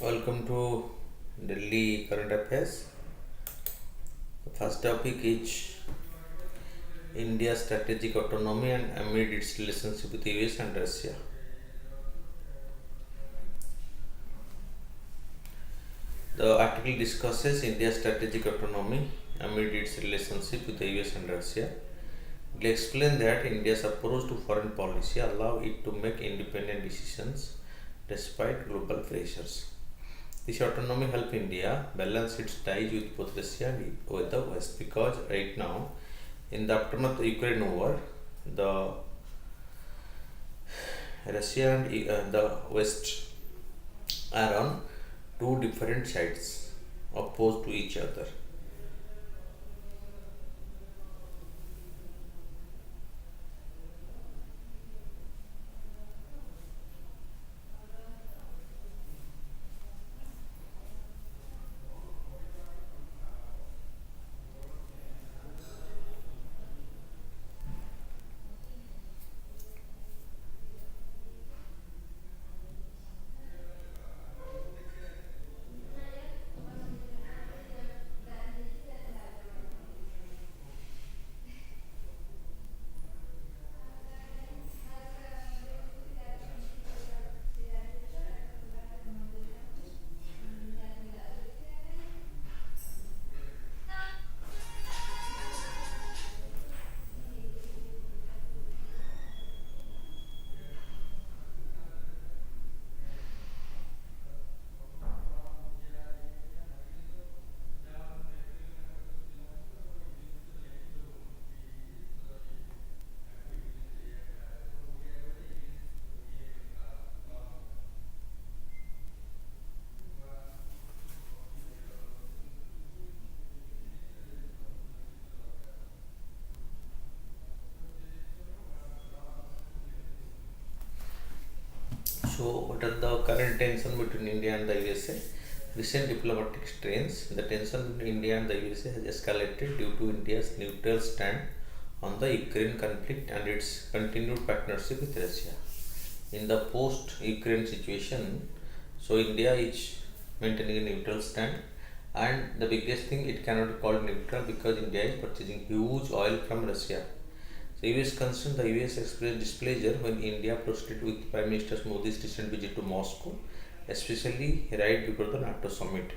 Welcome to Delhi Current Affairs. The first topic is India's strategic autonomy and amid its relationship with US and Russia. The article discusses India's strategic autonomy amid its relationship with the US and Russia. It will explain that India's approach to foreign policy allow it to make independent decisions despite global pressures. This autonomy help India balance its ties with both Russia and with the West because right now, in the aftermath of Ukraine war, the Russia and the West are on two different sides opposed to each other. So, what are the current tension between India and the USA? Recent diplomatic strains. The tension between India and the USA has escalated due to India's neutral stand on the Ukraine conflict and its continued partnership with Russia. In the post-Ukraine situation, so India is maintaining a neutral stand, and the biggest thing, it cannot be called neutral because India is purchasing huge oil from Russia. So US concerned, the US expressed displeasure when India proceeded with Prime Minister Modi's recent visit to Moscow, especially right before the NATO summit.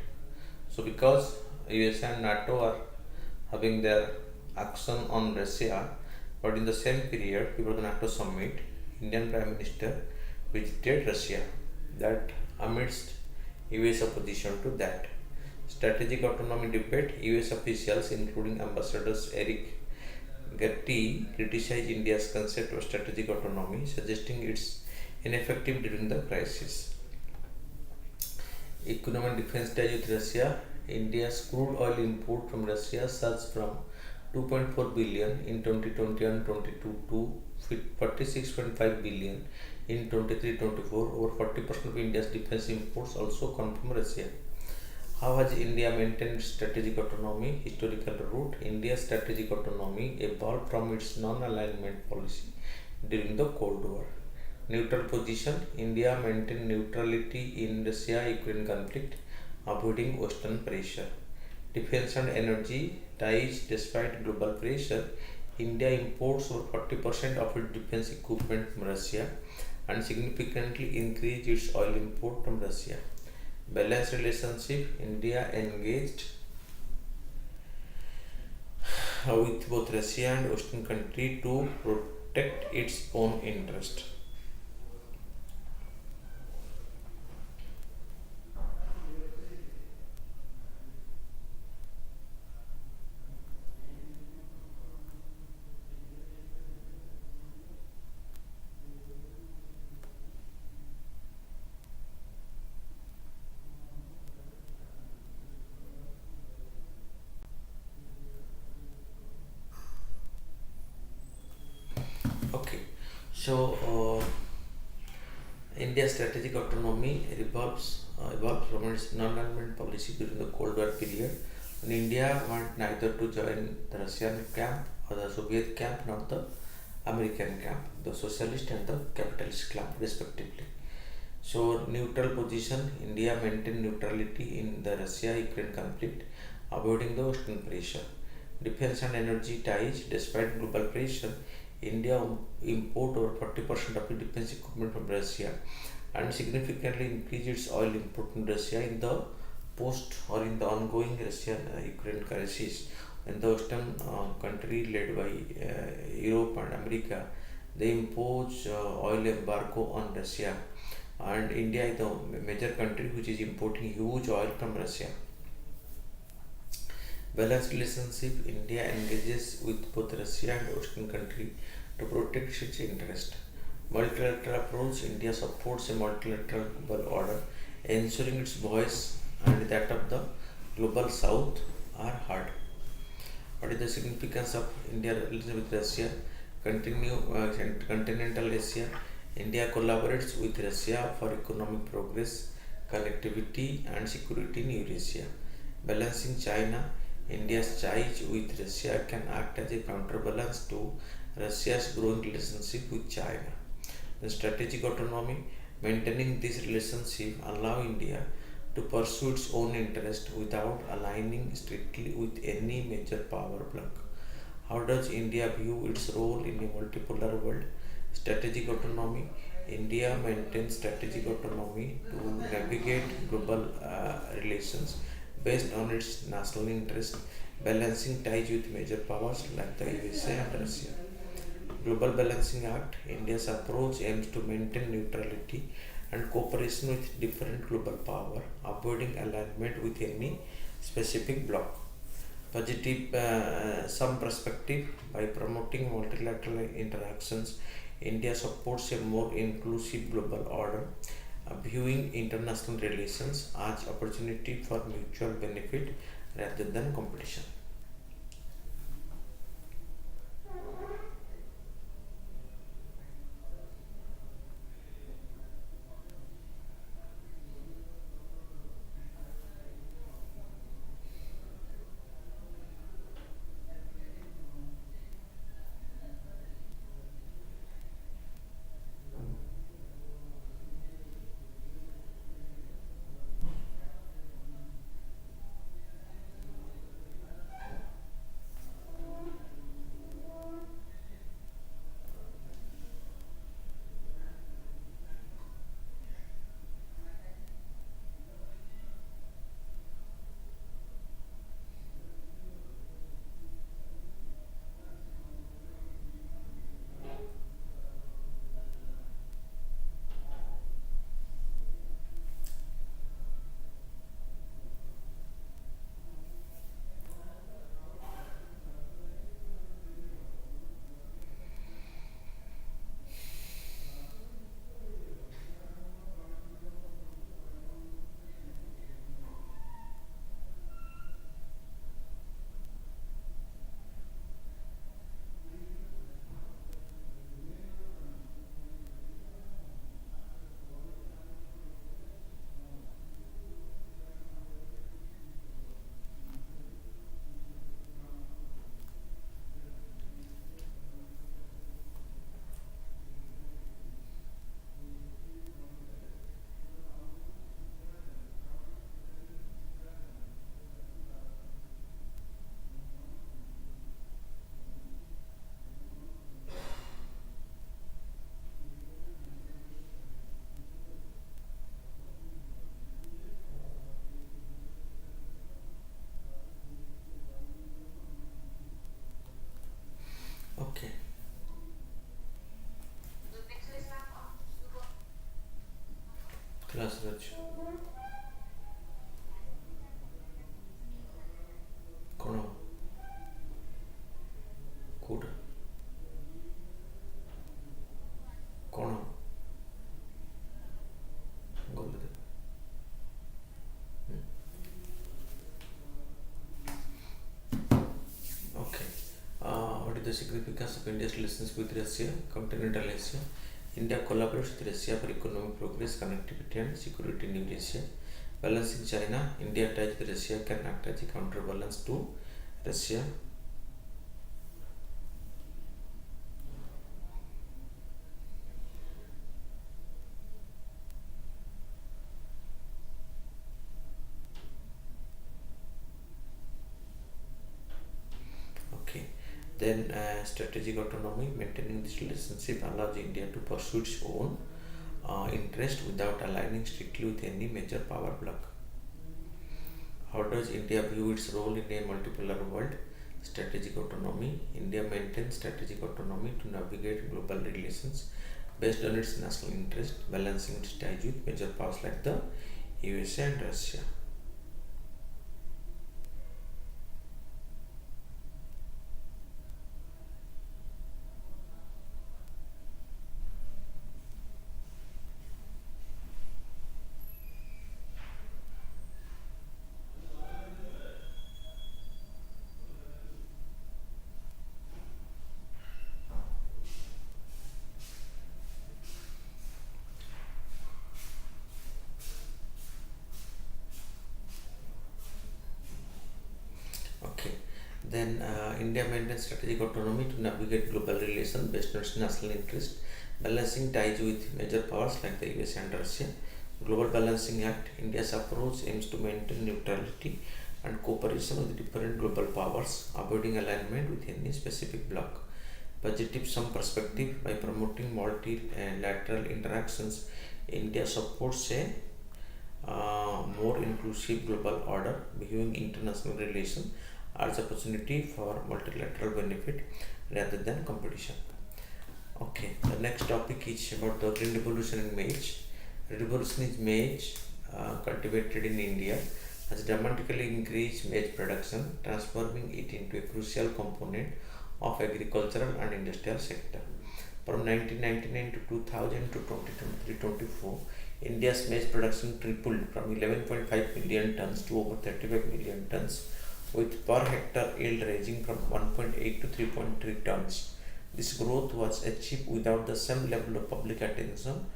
So because US and NATO are having their action on Russia, but in the same period before the NATO summit, Indian Prime Minister visited Russia. That amidst US opposition to that. Strategic autonomy debate, US officials including ambassadors Eric Gertie criticized India's concept of strategic autonomy, suggesting it's ineffective during the crisis. Economic defense ties with Russia. India's crude oil import from Russia surged from 2.4 billion in 2021-22 to 46.5 billion in 23-24. Over 40% of India's defense imports also come from Russia. How has India maintained strategic autonomy? Historical root. India's strategic autonomy evolved from its non-alignment policy during the Cold War. Neutral position. India maintained neutrality in Russia-Ukraine conflict, avoiding Western pressure. Defense and energy ties. Despite global pressure, India imports over 40% of its defense equipment from Russia and significantly increased its oil import from Russia. Balanced relationship. India engaged with both Russia and Western countries to protect its own interest. Okay, so India's strategic autonomy evolved from its non-alignment policy during the Cold War period, when India wanted neither to join the Russian camp or the Soviet camp nor the American camp, the socialist and the capitalist camp, respectively. So neutral position, India maintained neutrality in the Russia-Ukraine conflict, avoiding the Western pressure. Defense and energy ties, despite global pressure, India import over 40% of its defense equipment from Russia and significantly increased its oil import from Russia in the post or in the ongoing Russia-Ukraine crisis. When the Western country led by Europe and America, they impose oil embargo on Russia, and India is the major country which is importing huge oil from Russia. Balanced relationship, India engages with both Russia and Western country to protect its interest. Multilateral approach, India supports a multilateral global order, ensuring its voice and that of the global south are heard. What is the significance of India relations with Russia? Continental Asia. India collaborates with Russia for economic progress, connectivity, and security in Eurasia. Balancing China. India's ties with Russia can act as a counterbalance to Russia's growing relationship with China. The strategic autonomy. Maintaining this relationship allow India to pursue its own interest without aligning strictly with any major power bloc. How does India view its role in a multipolar world? Strategic autonomy. India maintains strategic autonomy to navigate global relations based on its national interest, balancing ties with major powers like the USA and Russia. Global Balancing Act. India's approach aims to maintain neutrality and cooperation with different global power, avoiding alignment with any specific bloc. Positive some perspective. By promoting multilateral interactions, India supports a more inclusive global order, viewing international relations as opportunity for mutual benefit rather than competition. Okay, class Raj. Kono, Kuda, Kono, Golde. Okay. What is the significance of India's relations with Russia? Continental Asia. India collaborates with Russia for economic progress, connectivity, and security in Eurasia. Balancing China. India ties with Russia can act as a counterbalance to Russia. Then strategic autonomy, maintaining this relationship allows India to pursue its own interest without aligning strictly with any major power bloc. How does India view its role in a multipolar world? Strategic autonomy. India maintains strategic autonomy to navigate global relations based on its national interest, balancing its ties with major powers like the USA and Russia. Okay. Then India maintains strategic autonomy to navigate global relations based on its national interest, balancing ties with major powers like the USA and Russia. Global Balancing Act. India's approach aims to maintain neutrality and cooperation with different global powers, avoiding alignment with any specific bloc. Positive some perspective. By promoting multilateral interactions, India supports a more inclusive global order, viewing international relations as opportunity for multilateral benefit rather than competition. Okay, the next topic is about the green revolution in maize. Revolution is maize cultivated in India has dramatically increased maize production, transforming it into a crucial component of agricultural and industrial sector. From 1999 to 2000 to 2023-24, India's maize production tripled from 11.5 million tons to over 35 million tons, with per hectare yield ranging from 1.8 to 3.3 tons. This growth was achieved without the same level of public attention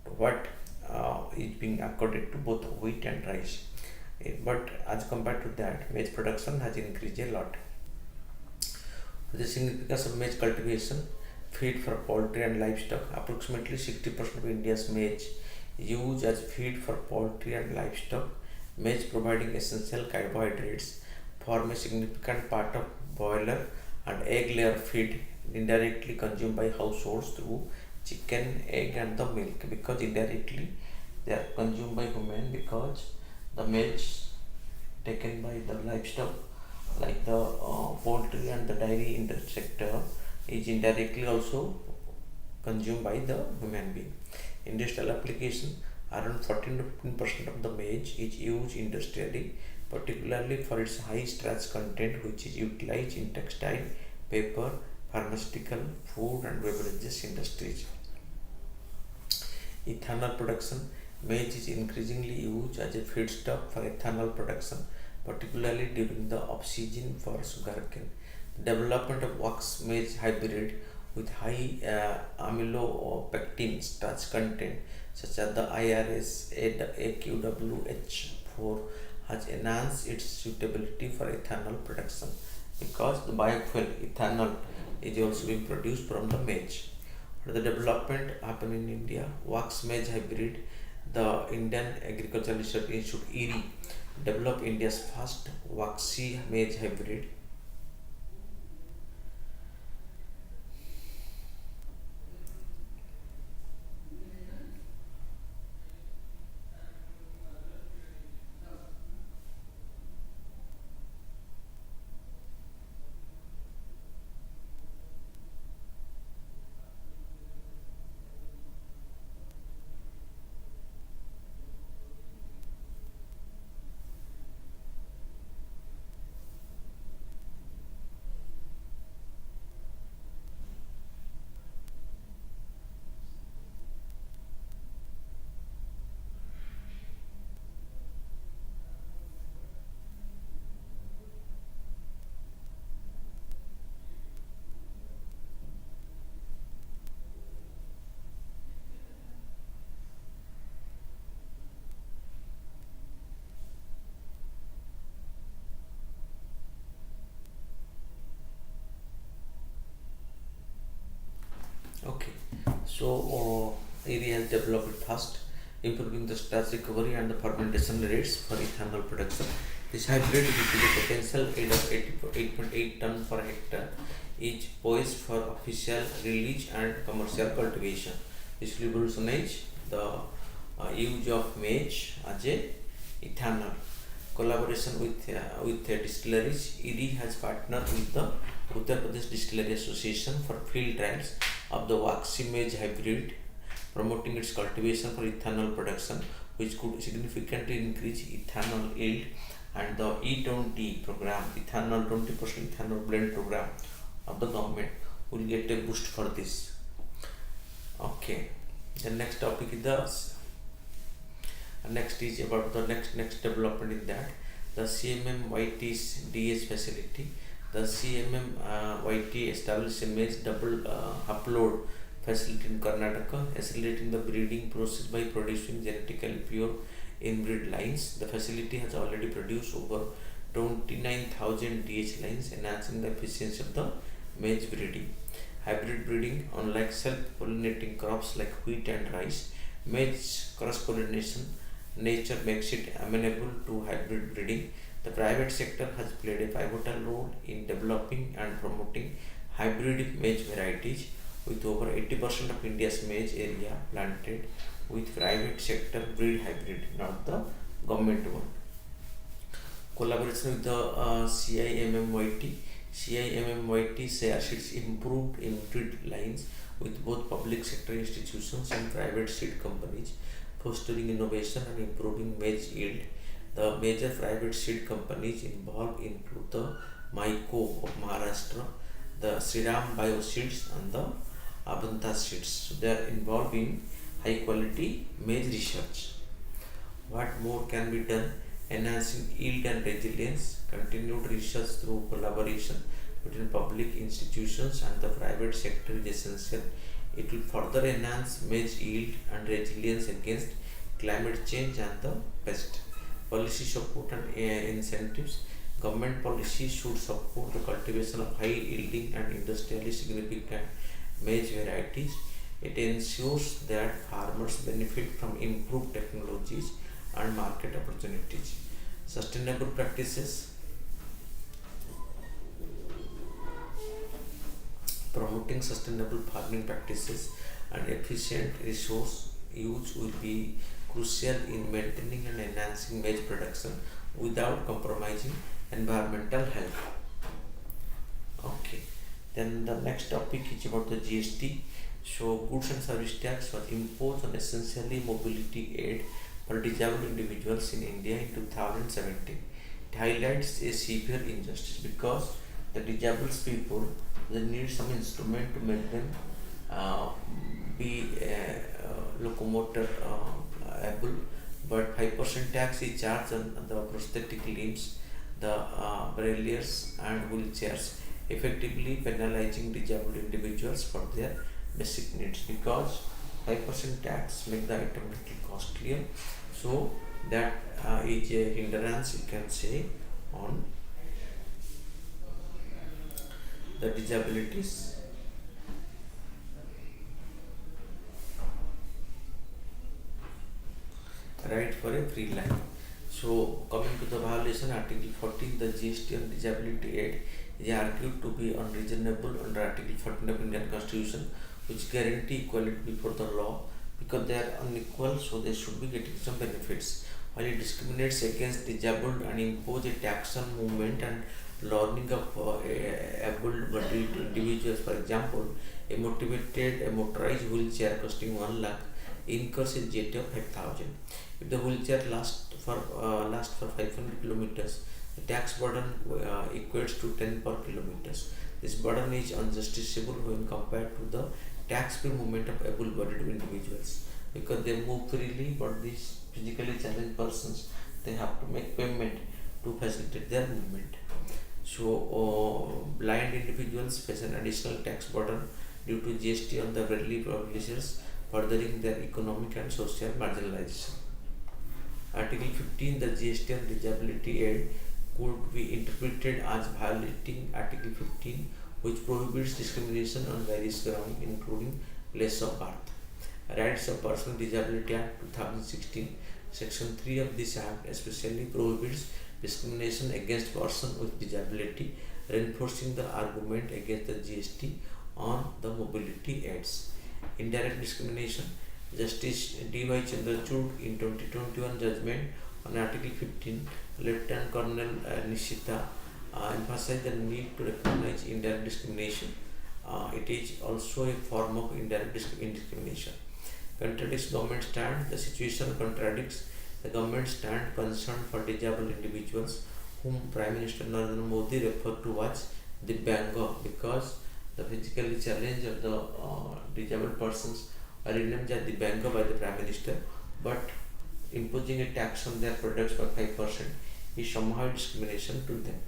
to what is being accorded to both wheat and rice. But as compared to that, maize production has increased a lot. The significance of maize cultivation, feed for poultry and livestock. Approximately 60% of India's maize is used as feed for poultry and livestock. Maize providing essential carbohydrates form a significant part of broiler and egg layer feed indirectly consumed by households through chicken, egg and the milk, because indirectly they are consumed by human, because the milk taken by the livestock like the poultry and the dairy sector is indirectly also consumed by the human being. Industrial application, around 14 to 15% of the maize is used industrially, particularly for its high starch content, which is utilized in textile, paper, pharmaceutical, food and beverages industries. Ethanol production, maize is increasingly used as a feedstock for ethanol production, particularly during the off-season for sugarcane. Development of wax maize hybrid with high amylopectin starch content, such as the IRS AQWH4, has enhanced its suitability for ethanol production, because the biofuel ethanol is also being produced from the maize. The development happened in India. Wax maize hybrid. The Indian Agricultural Research Institute (IRI) developed India's first waxy maize hybrid. Okay, so area has developed fast. improving the starch recovery and the fermentation rates for ethanol production. This hybrid, with the potential aid of 8.8 ton per hectare, is poised for official release and commercial cultivation. This will revolutionize the use of maize as a ethanol. Collaboration with distilleries, ED has partnered with the Uttar Pradesh Distillery Association for field trials of the waxy maize hybrid, promoting its cultivation for ethanol production, which could significantly increase ethanol yield. And the E20 program, ethanol 20% ethanol blend program of the government, will get a boost for this. Okay, the next topic is next is about the next development in that the CMM-YT's DH facility. The CMM-YT established a maize double upload facility in Karnataka, accelerating the breeding process by producing genetically pure inbred lines. The facility has already produced over 29,000 DH lines, enhancing the efficiency of the maize breeding. Hybrid breeding, unlike self-pollinating crops like wheat and rice, maize cross-pollination nature makes it amenable to hybrid breeding. The private sector has played a pivotal role in developing and promoting hybrid maize varieties, with over 80% of India's maize area planted with private sector breed hybrid, not the government one. Collaboration with the CIMMYT. CIMMYT shares its improved inbred lines with both public sector institutions and private seed companies, fostering innovation and improving maize yield. The major private seed companies involved include the Maiko of Maharashtra, the Sriram Bioseeds, and the Avanta Seeds. So they are involved in high quality maize research. What more can be done? Enhancing yield and resilience. Continued research through collaboration between public institutions and the private sector is essential. It will further enhance maize yield and resilience against climate change and the pest. Policy support and incentives. Government policy should support the cultivation of high yielding and industrially significant maize varieties. It ensures that farmers benefit from improved technologies and market opportunities. Sustainable practices. Promoting sustainable farming practices and efficient resource use will be crucial in maintaining and enhancing maize production without compromising environmental health. Okay, then the next topic is about the GST. So, goods and service tax was imposed on essentially mobility aid for disabled individuals in India in 2017. It highlights a severe injustice because the disabled people, they need some instrument to make them be locomotor able, but 5% tax is charged on the prosthetic limbs, the brailliers and wheelchairs, effectively penalizing disabled individuals for their basic needs, because 5% tax make the item little costlier. So that is a hindrance, you can say, on the disabilities. Right for a free life. So coming to the violation, Article 14, the GST on disability aid is argued to be unreasonable under Article 14 of Indian Constitution, which guarantee equality before the law. Because they are unequal, so they should be getting some benefits. While it discriminates against disabled and impose a tax on movement and learning of able-bodied individuals. For example, a motorized wheelchair costing 1 lakh incurs a GST of 5,000. If the wheelchair lasts for 500 kilometers, the tax burden equates to 10 per kilometers. This burden is unjustifiable when compared to the tax-free movement of able-bodied individuals, because they move freely, but these physically challenged persons, they have to make payment to facilitate their movement. So blind individuals face an additional tax burden due to GST on the braille publishers, furthering their economic and social marginalization. Article 15, the GST on disability aid could be interpreted as violating Article 15, which prohibits discrimination on various grounds, including place of birth. Rights of Person with Disability Act 2016, Section 3 of this Act especially prohibits discrimination against persons with disability, reinforcing the argument against the GST on the mobility aids. Indirect discrimination. Justice D.Y. Chandrachud in 2021 judgment on Article 15, Lieutenant Colonel Nishita emphasized the need to recognize indirect discrimination. It is also a form of indirect discrimination. Contradicts government stand. The situation contradicts the government stand concern for disabled individuals, whom Prime Minister Narendra Modi referred to as Divyanga, because the physically challenged of the disabled persons are renamed as Divyanga by the Prime Minister, but imposing a tax on their products by 5% is somehow discrimination to them.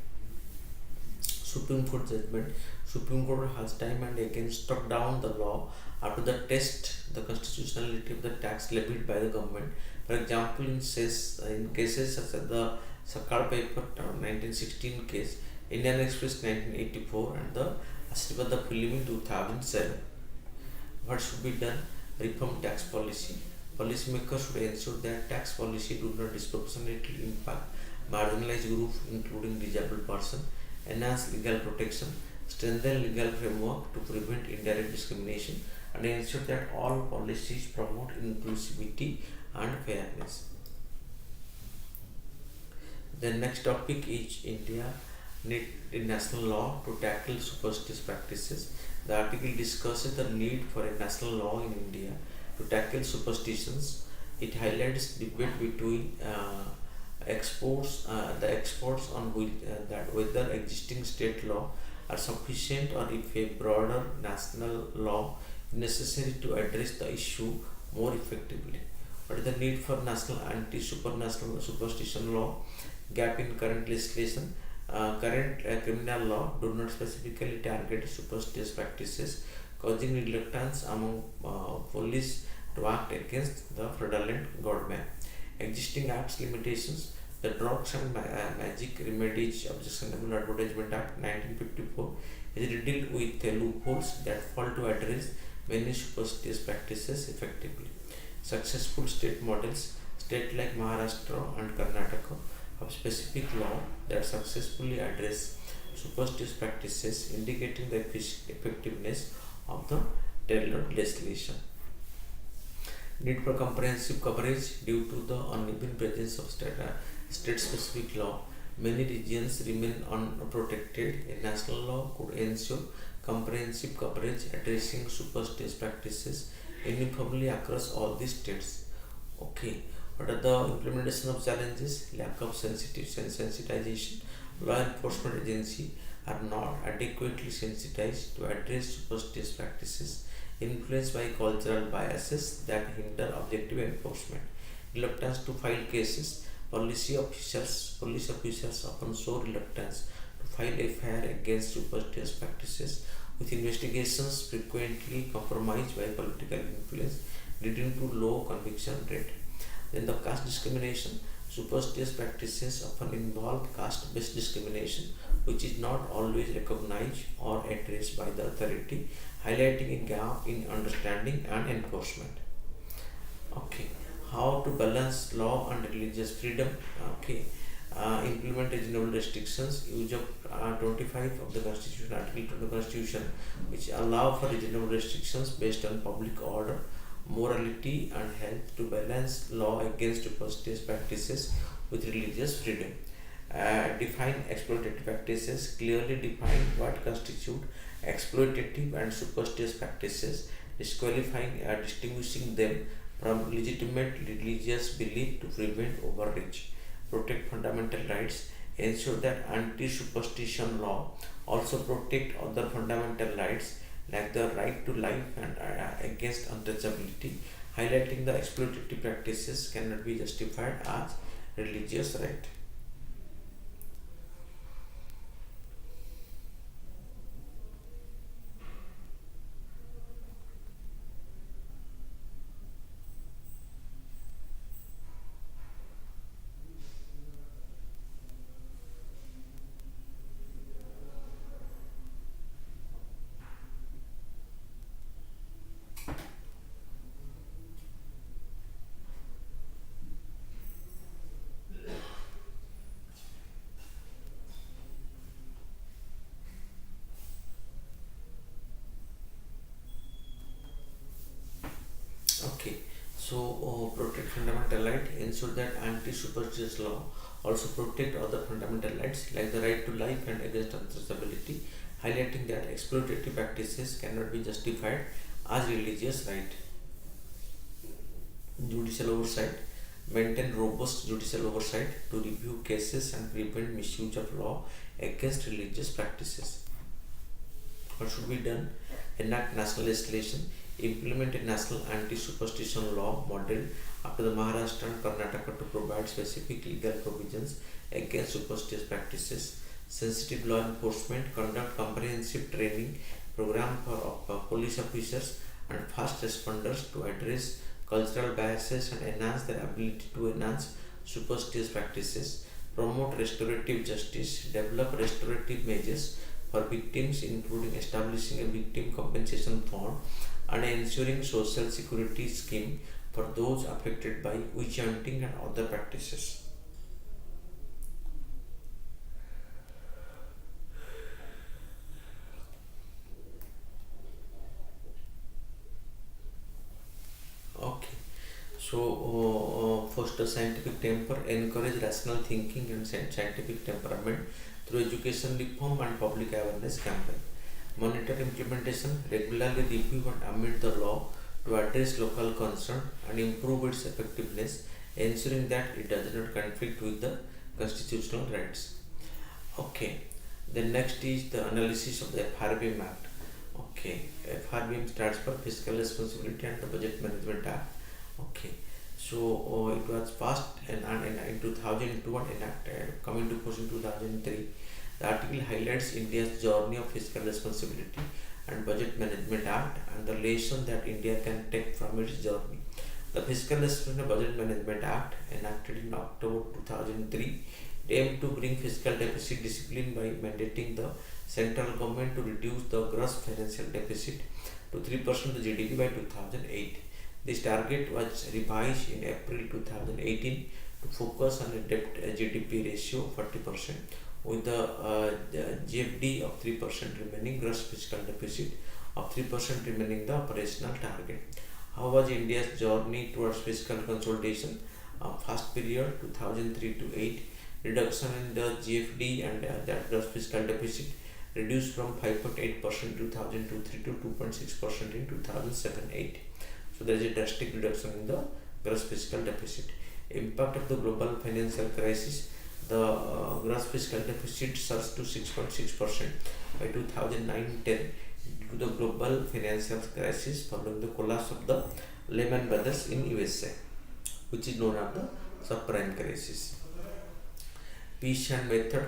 Supreme Court judgment. Supreme Court has time and again struck down the law after the test the constitutionality of the tax levied by the government. For example, in cases such as the Sakal paper 1916 case, Indian Express 1984, and the Asirvada film in 2007. What should be done? Reform tax policy. Policymakers should ensure that tax policy do not disproportionately impact marginalized groups, including disabled persons. Enhance legal protection. Strengthen legal framework to prevent indirect discrimination and ensure that all policies promote inclusivity and fairness. The next topic is India need a national law to tackle superstitious practices. The article discusses the need for a national law in India to tackle superstitions. It highlights debate between the experts on that whether existing state law are sufficient or if a broader national law is necessary to address the issue more effectively. What is the need for national anti-supernational superstition law? Gap in current legislation. Current criminal law do not specifically target superstitious practices, causing reluctance among police to act against the fraudulent godman. Existing acts limitations. The Drugs and Magic Remedies Objectionable Advertisement Act 1954 is riddled with loopholes that fail to address many superstitious practices effectively. Successful state models. States like Maharashtra and Karnataka have specific law that successfully address superstitious practices, indicating the effectiveness of the tailored legislation. Need for comprehensive coverage. Due to the uneven presence of state-specific law, many regions remain unprotected. A national law could ensure comprehensive coverage addressing superstitious practices uniformly across all the states. Okay, what are the implementation of challenges? Lack of sensitization. Law enforcement agencies are not adequately sensitized to address superstitious practices, influenced by cultural biases that hinder objective enforcement. Reluctance to file cases. Police officers often show reluctance to file FIR against superstitious practices, with investigations frequently compromised by political influence, leading to low conviction rate. Then the caste discrimination. Superstitious practices often involve caste-based discrimination, which is not always recognized or addressed by the authority, highlighting a gap in understanding and enforcement. Okay, how to balance law and religious freedom? Okay, implement reasonable restrictions. Use of 25 of the Constitution, Article 2 of the Constitution, which allow for reasonable restrictions based on public order, morality, and health to balance law against superstitious practices with religious freedom. Define exploitative practices. Clearly define what constitute exploitative and superstitious practices, distinguishing them from legitimate religious belief to prevent overreach. Protect fundamental rights. Ensure that anti-superstition law also protect other fundamental rights like the right to life and against untouchability, highlighting the exploitative practices cannot be justified as religious right. Protect fundamental right, ensure that anti-superstitious law also protect other fundamental rights like the right to life and against untouchability, highlighting that exploitative practices cannot be justified as religious right. Judicial oversight, maintain robust judicial oversight to review cases and prevent misuse of law against religious practices. What should be done? Enact national legislation, implement a national anti-superstition law model after the Maharashtra and Karnataka to provide specific legal provisions against superstitious practices. Sensitive law enforcement, conduct comprehensive training program for police officers and fast responders to address cultural biases and enhance their ability to enhance superstitious practices. Promote restorative justice, develop restorative measures for victims, including establishing a victim compensation fund and ensuring social security scheme for those affected by witch hunting and other practices. Okay. Foster scientific temper, encourage rational thinking and scientific temperament through education reform and public awareness campaign. Monitor implementation, regularly review and amend the law to address local concern and improve its effectiveness, ensuring that it does not conflict with the constitutional rights. Okay, the next is the analysis of the FRBM Act. Okay, FRBM stands for Fiscal Responsibility and the Budget Management Act. Okay, it was passed in 2002 and enacted, coming to force in 2003. The article highlights India's journey of fiscal responsibility and Budget Management Act and the lesson that India can take from its journey. The Fiscal Responsibility and Budget Management Act, enacted in October 2003, aimed to bring fiscal deficit discipline by mandating the central government to reduce the gross financial deficit to 3% of the GDP by 2008. This target was revised in April 2018 to focus on a debt GDP ratio of 40%, with the GFD of 3% remaining, gross fiscal deficit of 3% remaining the operational target. How was India's journey towards fiscal consolidation? First period 2003 to 8, reduction in the GFD and that gross fiscal deficit reduced from 5.8% in 2002-3 to 2.6% in 2007-8. So there is a drastic reduction in the gross fiscal deficit. Impact of the global financial crisis, the gross fiscal deficit surged to 6.6% by 2009-10 due to the global financial crisis following the collapse of the Lehman Brothers in USA, which is known as the subprime crisis. Peace and method.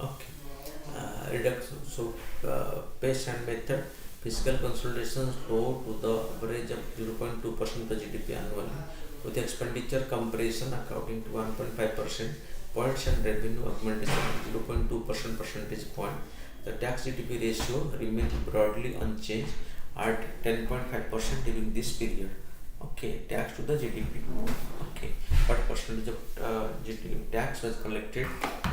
Okay. Reduction. Pace and method. Fiscal consolidation slow to the average of 0.2% of the GDP annually, with expenditure compression accounting to 1.5% points and revenue augmentation 0.2% percentage point. The tax GDP ratio remains broadly unchanged at 10.5% during this period. Okay, tax to the GDP. Okay, what percentage of GDP tax was collected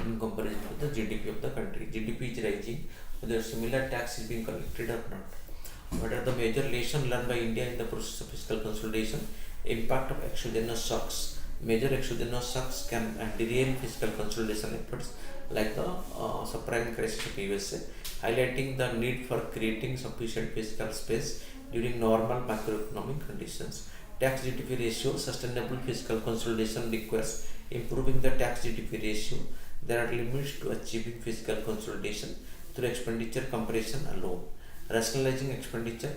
in comparison to the GDP of the country? GDP is rising, whether similar tax is being collected or not. What are the major lessons learned by India in the process of fiscal consolidation? Impact of exogenous shocks. Major exogenous shocks can derail fiscal consolidation efforts, like the subprime crisis of USA, highlighting the need for creating sufficient fiscal space during normal macroeconomic conditions. Tax GDP ratio. Sustainable fiscal consolidation requires improving the tax GDP ratio. There are limits to achieving fiscal consolidation through expenditure compression alone. Rationalizing expenditure.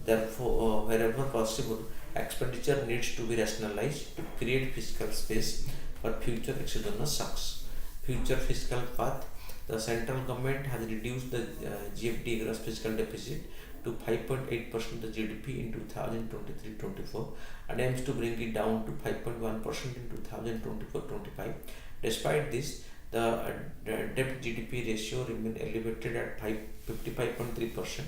Therefore, wherever possible, expenditure needs to be rationalized to create fiscal space for future exogenous shocks. Future fiscal path. The central government has reduced the GFD gross fiscal deficit to 5.8% of the GDP in 2023-24 and aims to bring it down to 5.1% in 2024-25. Despite this, the debt GDP ratio remained elevated at 55.3%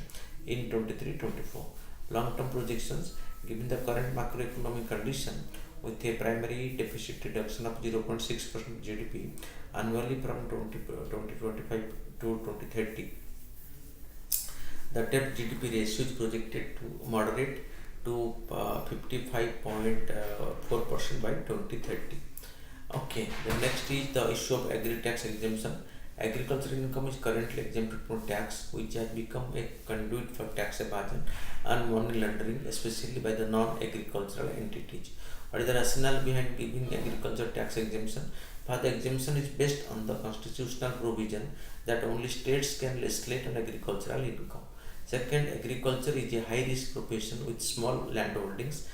in 23-24. Long-term projections, given the current macroeconomic condition, with a primary deficit reduction of 0.6% GDP annually from 2025 to 2030. The debt GDP ratio is projected to moderate to 55.4% by 2030. Okay, the next is the issue of agri-tax exemption. Agricultural income is currently exempted from tax, which has become a conduit for tax evasion and money laundering, especially by the non-agricultural entities. What is the rationale behind giving agriculture tax exemption? The exemption is based on the constitutional provision that only states can legislate on agricultural income. Second, agriculture is a high-risk profession with small landholdings,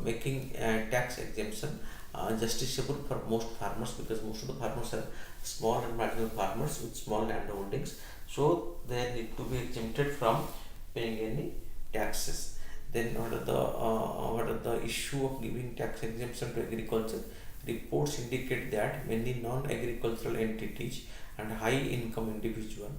making tax exemption justiciable for most farmers, because most of the farmers are small and marginal farmers with small landholdings, so they need to be exempted from paying any taxes. Then what are the issue of giving tax exemption to agriculture? Reports indicate that many non-agricultural entities and high-income individuals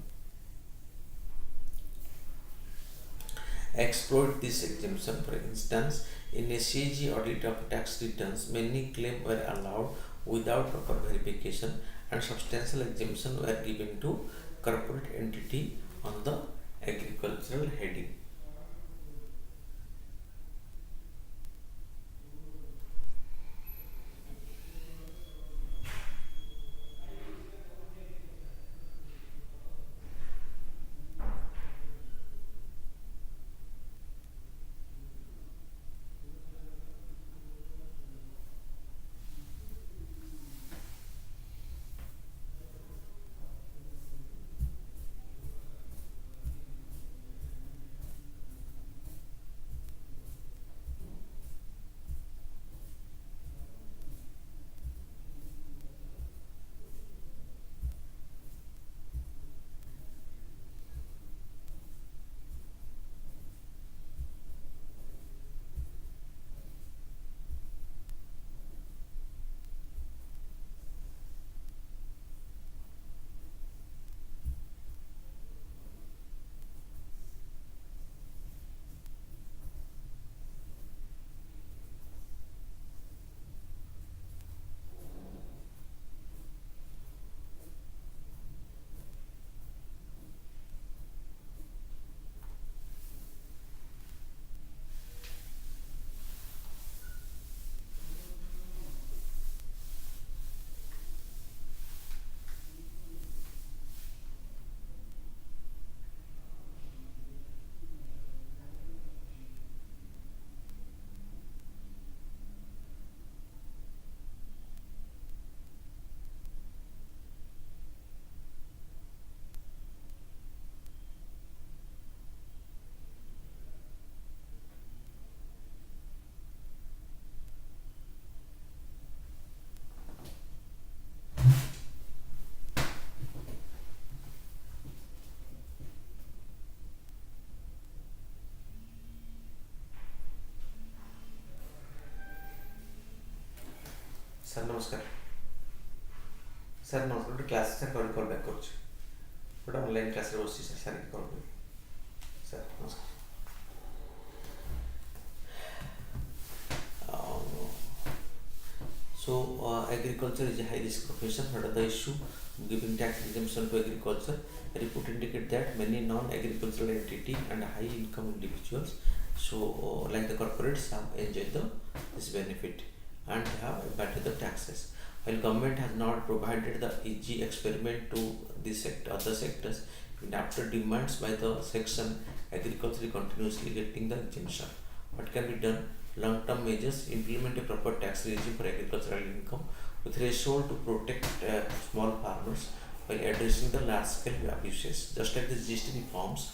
exploit this exemption. For instance, in a CAG audit of tax returns, many claims were allowed without proper verification, and substantial exemptions were given to corporate entity on the agricultural heading. Sir नमस्कार sir नमस्कार गोटे class sir कल कल back कर गोटे online class रे बसी sir sir call कर सर नमस्कार so agriculture is a high risk profession. What are the issue giving tax exemption to agriculture? Report indicate that many non-agricultural entity and high income individuals, so like the corporates, have enjoyed this benefit and have evaded the taxes, while government has not provided the easy experiment to this sector, other sectors. And after demands by the section, agriculture is continuously getting the exemption. What can be done? Long-term measures: implement a proper tax regime for agricultural income with threshold to protect small farmers while addressing the large-scale abuses. Just like the GST reforms,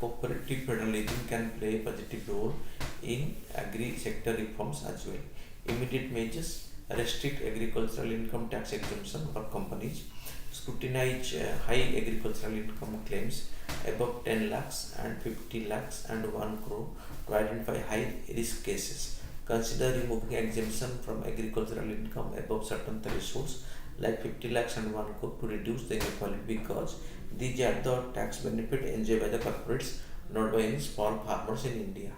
cooperative federalism can play a positive role in agri-sector reforms as well. Immediate measures: restrict agricultural income tax exemption for companies scrutinize high agricultural income claims above 10 lakhs and 50 lakhs and 1 crore to identify high risk cases. Consider removing exemption from agricultural income above certain thresholds like 50 lakhs and 1 crore to reduce the inequality, because these are the tax benefit enjoyed by the corporates, not by any small farmers in India.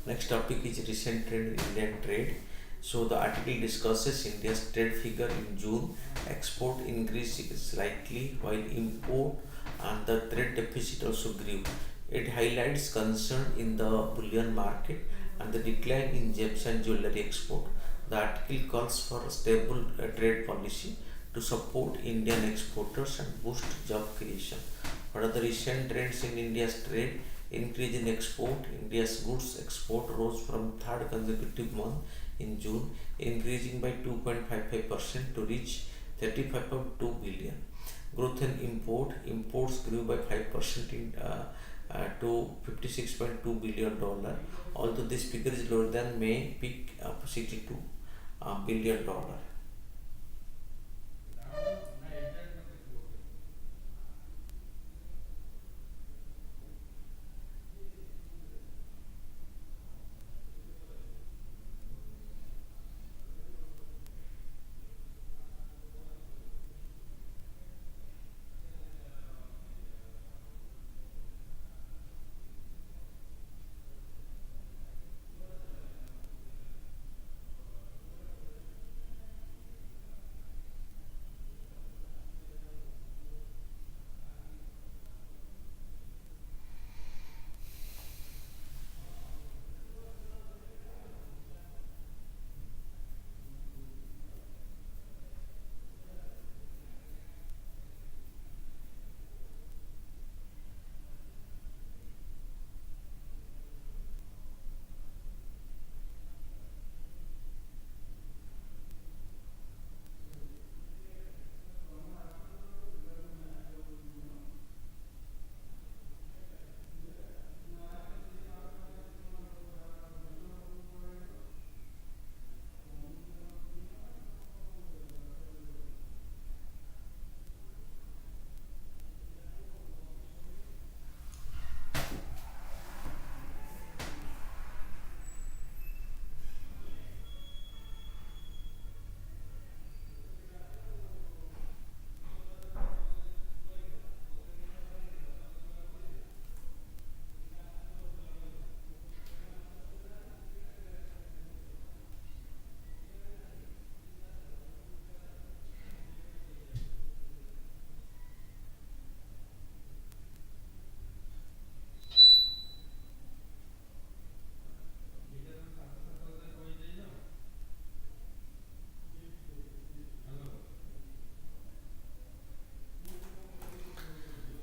Next topic is recent trend in Indian trade. So the article discusses India's trade figure in June. Export increased slightly while import and the trade deficit also grew. It highlights concern in the bullion market and the decline in gems and jewelry export. The article calls for a stable trade policy to support Indian exporters and boost job creation. What are the recent trends in India's trade? Increase in export. India's goods export rose from third consecutive month in June, increasing by 2.55% to reach 35.2 billion. Growth in import. Imports grew by 5% to $56.2 billion, although this figure is lower than May peak of $62 billion.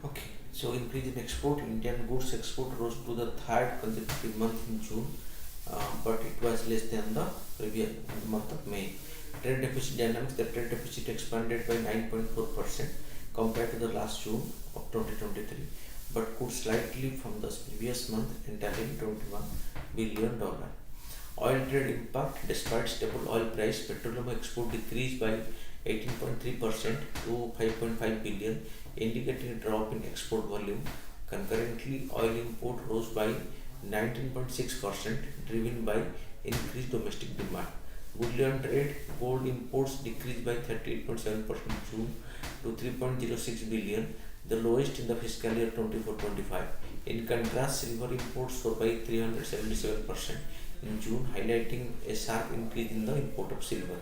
Okay, so increase in export. Indian goods export rose to the third consecutive month in June, but it was less than the previous month of May. Trade deficit dynamics. The trade deficit expanded by 9.4% compared to the last June of 2023, but could slightly from the previous month, entailing $21 billion. Oil trade impact. Despite stable oil price, petroleum export decreased by 18.3% to 5.5 billion, indicating a drop in export volume. Concurrently, oil import rose by 19.6%, driven by increased domestic demand. Bullion trade. Gold imports decreased by 38.7% June to 3.06 billion, the lowest in the fiscal year 24-25. In contrast, silver imports soared by 377% in June, highlighting a sharp increase in the import of silver.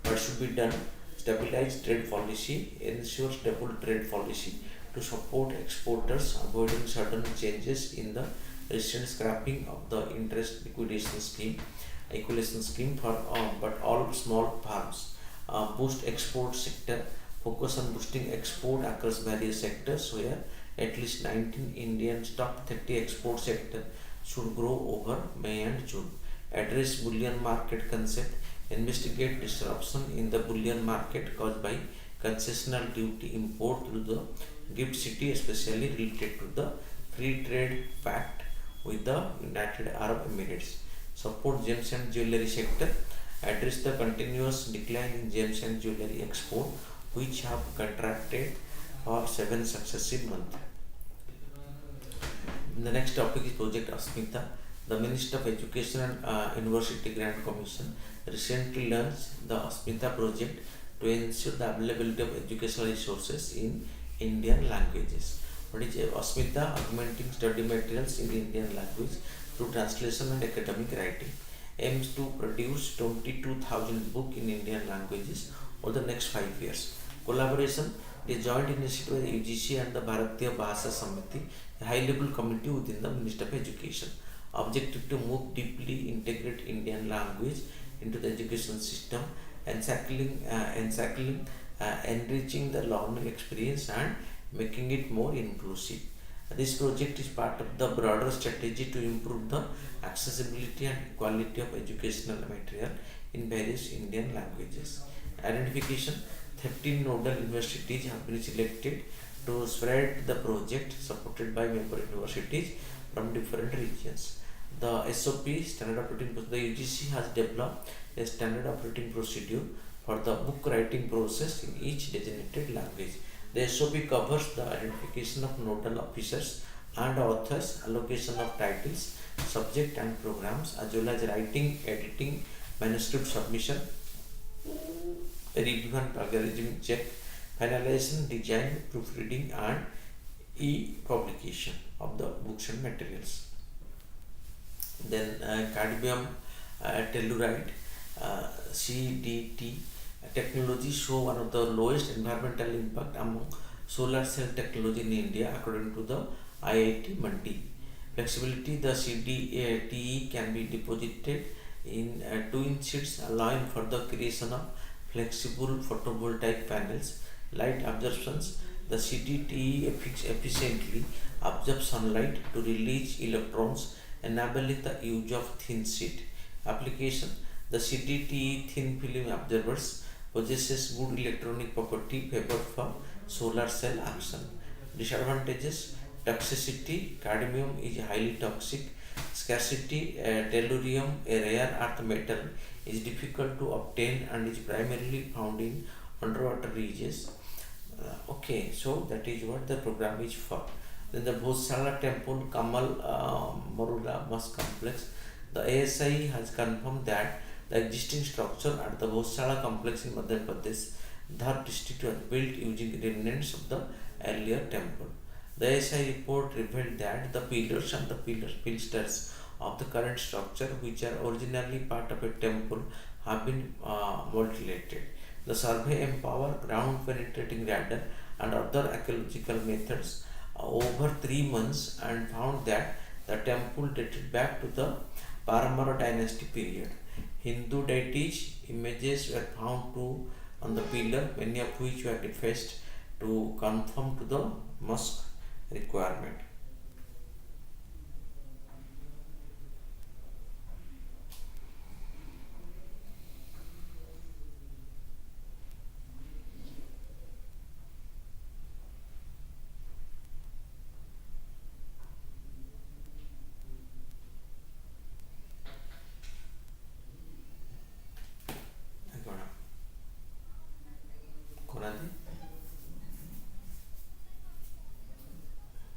What should be done? Stabilize trade policy. Ensure stable trade policy to support exporters, avoiding sudden changes in the recent scrapping of the interest equalization scheme for but all small farms. Boost export sector. Focus on boosting export across various sectors where at least 19 Indian top 30 export sector should grow over May and June. Address bullion market concept. Investigate disruption in the bullion market caused by concessional duty import through the gift city, especially related to the free trade pact with the United Arab Emirates. Support gems and jewelry sector. Address the continuous decline in gems and jewelry export. which have contracted for 7 successive months. The next topic is Project Asmita. The Minister of Education and University Grant Commission recently launched the Asmita project to ensure the availability of educational resources in Indian languages. What is Asmita? Augmenting study materials in Indian language through translation and academic writing. Aims to produce 22,000 books in Indian languages over the next 5 years. Collaboration, a joint initiative by the UGC and the Bharatiya Bhasha Samiti, a high-level committee within the Ministry of Education. Objective to move deeply integrate Indian language into the education system, enriching the learning experience and making it more inclusive. This project is part of the broader strategy to improve the accessibility and quality of educational material in various Indian languages. Identification: 13 nodal universities have been selected to spread the project, supported by member universities from different regions. The SOP, standard operating procedure, the UGC has developed a standard operating procedure for the book writing process in each designated language. The SOP covers the identification of nodal officers and authors, allocation of titles, subject and programs, as well as writing, editing, manuscript submission, review and plagiarism check, finalization, design, proofreading, and e-publication of the books and materials. Then cadmium telluride CDT technology show one of the lowest environmental impact among solar cell technology in India, according to the IIT Mandi. Flexibility: the CDTE can be deposited in 2-inch sheets, allowing for the creation of flexible photovoltaic panels. Light absorptions: the CDTE efficiently absorbs sunlight to release electrons, enabling the use of thin sheet. Application: the CDTE thin film absorbers possesses good electronic property favored for solar cell action. Disadvantages: toxicity: cadmium is highly toxic. Scarcity: tellurium, a rare earth metal, is difficult to obtain and is primarily found in underwater regions. Okay, so that is what the program is for. Then the Bhosala Temple Kamal Marula Mosque Complex. The ASI has confirmed that the existing structure at the Bhosala complex in Madhya Pradesh, Dhar district, was built using remnants of the earlier temple. The ASI report revealed that the pillars and the pilasters of the current structure, which are originally part of a temple, have been mutilated. The survey empowered ground penetrating radar and other archaeological methods over 3 months and found that the temple dated back to the Paramara dynasty period. Hindu deities images were found on the pillar, many of which were defaced to conform to the mosque requirement.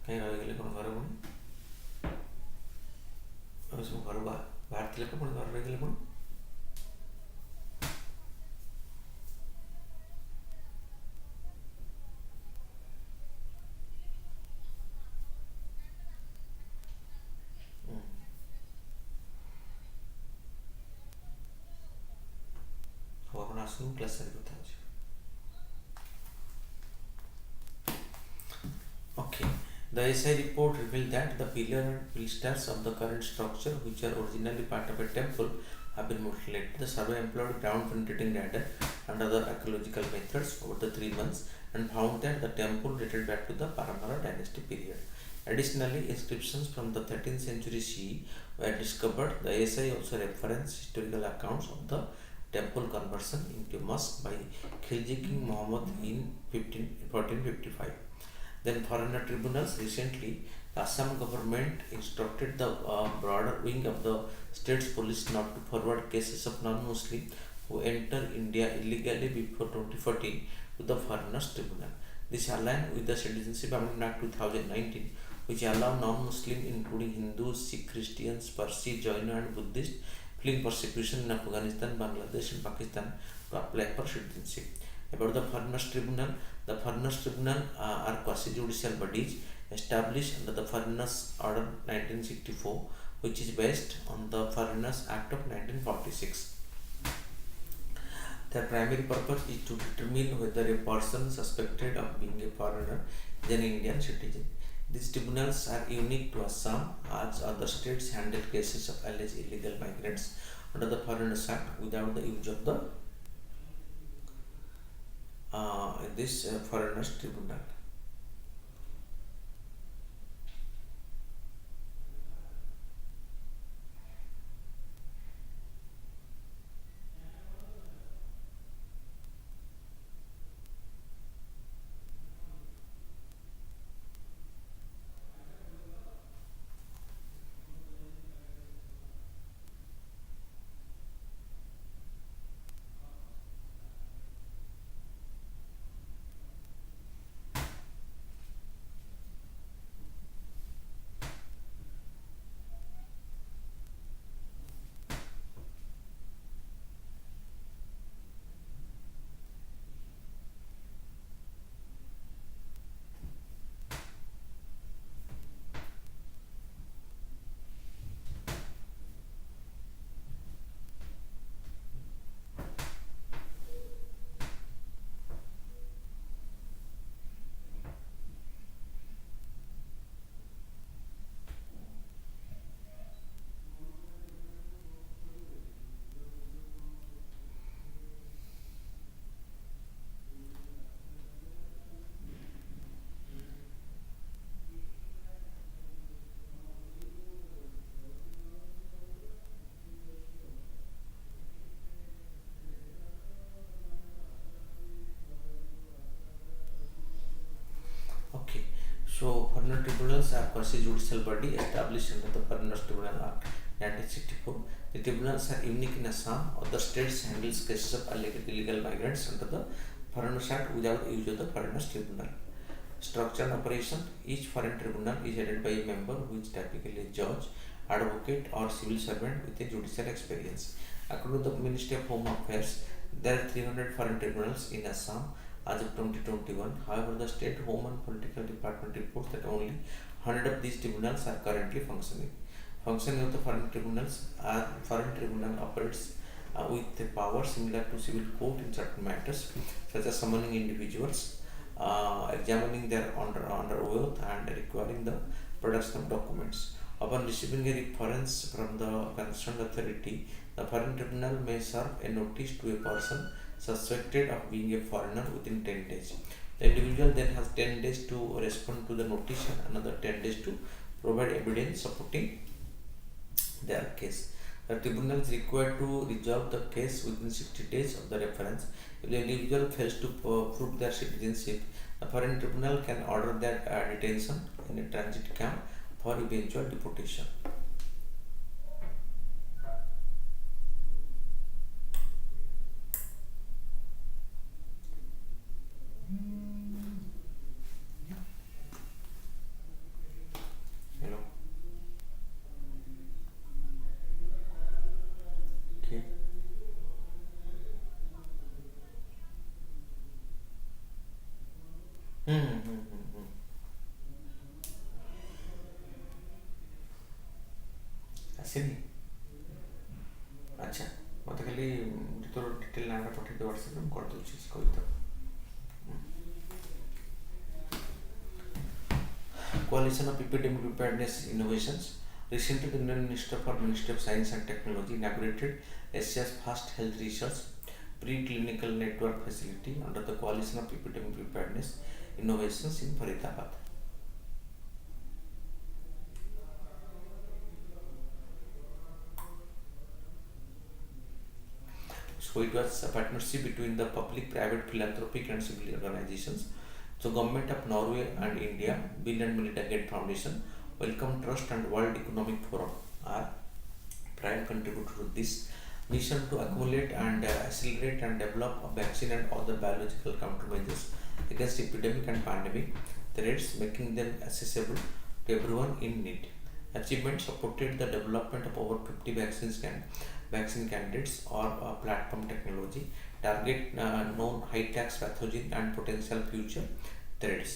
कहीं रही कौन घर पुणी सब घर बाहर थे पुणी घर रही पुणी अपन आसू क्लास सारी कथा अछि. Okay. The SI report revealed that the pillar and pilasters of the current structure, which are originally part of a temple, have been mutilated. The survey employed ground penetrating radar and other archaeological methods over the 3 months and found that the temple dated back to the Paramara dynasty period. Additionally, inscriptions from the 13th century CE were discovered. The SI also referenced historical accounts of the temple conversion into mosque by Khilji King Muhammad in 1455. Then foreigner tribunals. Recently, the Assam government instructed the broader wing of the state's police not to forward cases of non-Muslim who enter India illegally before 2014 to the Foreigners Tribunal. This aligns with the Citizenship Amendment Act 2019, which allow non-Muslim, including Hindus, Sikh, Christians, Parsi, Jain and Buddhist, fleeing persecution in Afghanistan, Bangladesh and Pakistan to apply for citizenship. About the Foreigners Tribunal are quasi-judicial bodies established under the Foreigners Order 1964, which is based on the Foreigners Act of 1946. Their primary purpose is to determine whether a person suspected of being a foreigner is an Indian citizen. These tribunals are unique to Assam, as other states handle cases of alleged illegal migrants under the Foreigners Act without the use of the Foreigners Tribunal. Okay, so foreigner tribunals are quasi-judicial body established under the Foreigners Tribunal Act 1964. The tribunals are unique in Assam. Other states handles cases of illegal migrants under the Foreigners Act without use of the Foreigners Tribunal. Structure and operation: each foreign tribunal is headed by a member who is typically a judge, advocate, or civil servant with a judicial experience. According to the Ministry of Home Affairs, there are 300 foreign tribunals in Assam as of 2021. However, the State Home and Political Department reports that only 100 of these tribunals are currently functioning. Functioning of the foreign tribunal operates with a power similar to civil court in certain matters, such as summoning individuals, examining their under oath, and requiring the production of documents. Upon receiving a reference from the concerned authority, the foreign tribunal may serve a notice to a person suspected of being a foreigner within 10 days. The individual then has 10 days to respond to the notice and another 10 days to provide evidence supporting their case. The tribunal is required to resolve the case within 60 days of the reference. If the individual fails to prove their citizenship, the foreign tribunal can order their detention in a transit camp for eventual deportation. Hello. Okay. ଆସିନି ଆଚ୍ଛା ମୋତେ ଖାଲି ତୋର detail ନାଁଟା ପଠେଇଦେବ ହ୍ୱାଟ୍ସଆପ୍ରେ ମୁଁ କରିଦେଉଛି କହିଦେବ। Coalition of Epidemic Preparedness Innovations. Recently, the Indian Minister for Ministry of Science and Technology inaugurated Asia's first health research preclinical network facility under the Coalition of Epidemic Preparedness Innovations in Faridabad. So it was a partnership between the public, private, philanthropic and civil organizations. So Government of Norway and India, Bill and Melinda Gates Foundation, Wellcome Trust and World Economic Forum are prime contributors to this. mission to accumulate and accelerate and develop a vaccine and other biological countermeasures against epidemic and pandemic threats, making them accessible to everyone in need. Achievement supported the development of over 50 vaccine candidates or platform technology target known high tax pathogen and potential future threats.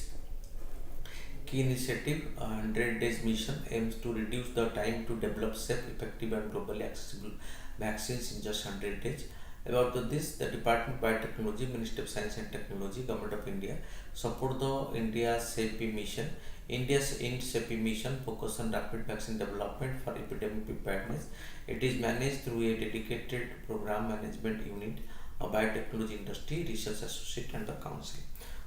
Key initiative 100 days mission aims to reduce the time to develop safe, effective, and globally accessible vaccines in just 100 days. About this, the Department of Biotechnology, Ministry of Science and Technology, Government of India support the India SAPI mission. India's SAPI mission focus on rapid vaccine development for epidemic preparedness. It is managed through a dedicated program management unit, a biotechnology industry, research associate, and the council.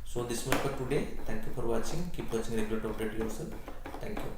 So this much for today. Thank you for watching. Keep watching regular to update yourself. Thank you.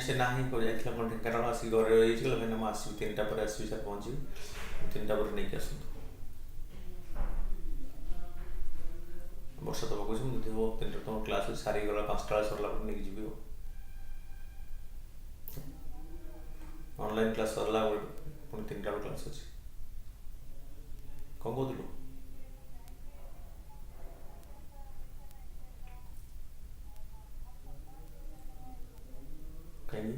से ना ही को जाइए अपन ढेंकानाल आसी घर रही कहना मुझे आसबि 3टा पर आसबि सर पहुँची 3टा पर नहीं आसतु वर्षा तो पकाउछ मुझे हो 3टा तुम क्लास सारी गला 5टा सरला पर नहीं जीवी ऑनलाइन क्लास सरला पुणी 3टा क्लास अच्छी कौन कहलु कहीं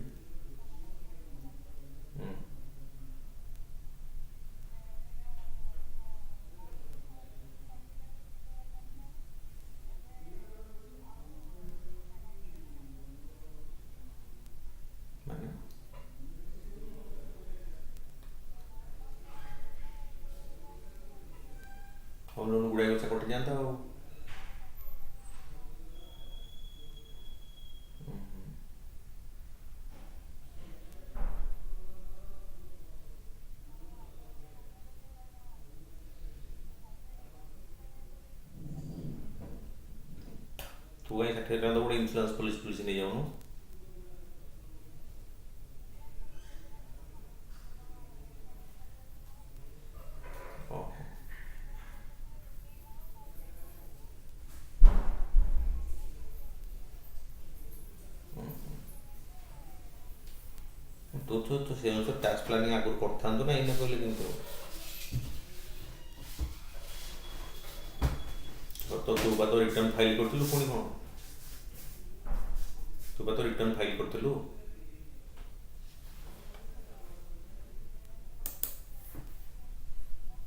माने हम लोग गुड़ाई बच्चा कट जाता हो तू कहीं 60 टका तो गोटे इन्शुरांस पुलिस नहीं जाऊनु तो से अनुसार टैक्स प्लानिंग आगुरी करता ना इन कहले किंतु तो तू तो रिटर्न फाइल करथिलु पुणी कौन तू तो रिटर्न फाइल करथिलु